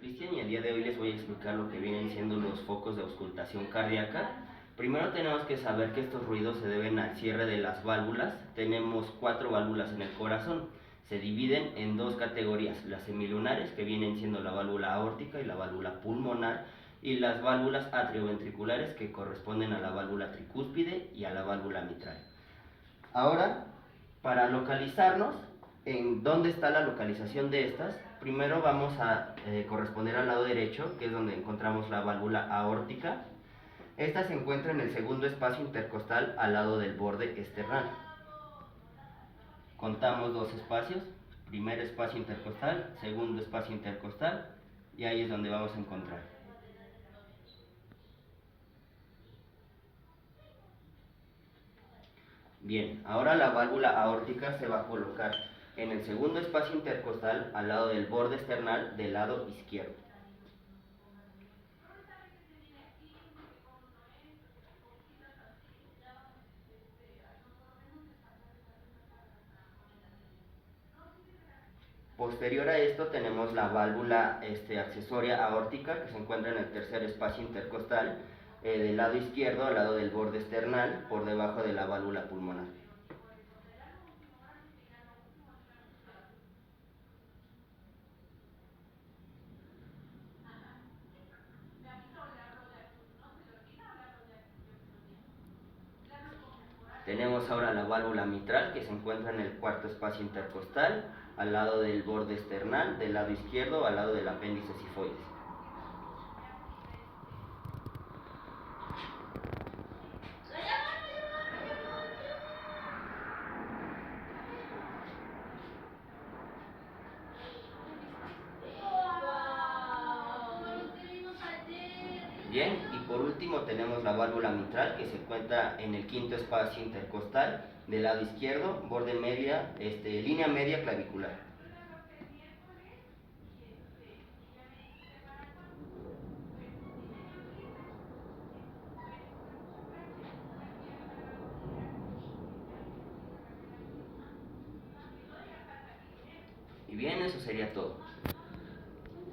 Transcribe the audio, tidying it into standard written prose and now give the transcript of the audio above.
Cristian, y el día de hoy les voy a explicar lo que vienen siendo los focos de auscultación cardíaca. Primero tenemos que saber que estos ruidos se deben al cierre de las válvulas. Tenemos 4 válvulas en el corazón. Se dividen en 2 categorías, las semilunares, que vienen siendo la válvula aórtica y la válvula pulmonar, y las válvulas atrioventriculares, que corresponden a la válvula tricúspide y a la válvula mitral. Ahora, para localizarnos en dónde está la localización de estas, primero vamos a corresponder al lado derecho, que es donde encontramos la válvula aórtica. Esta se encuentra en el segundo espacio intercostal al lado del borde esternal. Contamos 2 espacios, primer espacio intercostal, segundo espacio intercostal, y ahí es donde vamos a encontrar. Bien, ahora la válvula aórtica se va a colocar en el segundo espacio intercostal al lado del borde esternal del lado izquierdo. Posterior a esto tenemos la válvula accesoria aórtica, que se encuentra en el tercer espacio intercostal del lado izquierdo al lado del borde esternal, por debajo de la válvula pulmonar. Tenemos ahora la válvula mitral, que se encuentra en el cuarto espacio intercostal, al lado del borde esternal, del lado izquierdo, al lado del apéndice sifoides. Bien, y por último tenemos la válvula mitral, que se encuentra en el quinto espacio intercostal, del lado izquierdo, borde media, línea media clavicular. Y bien, eso sería todo.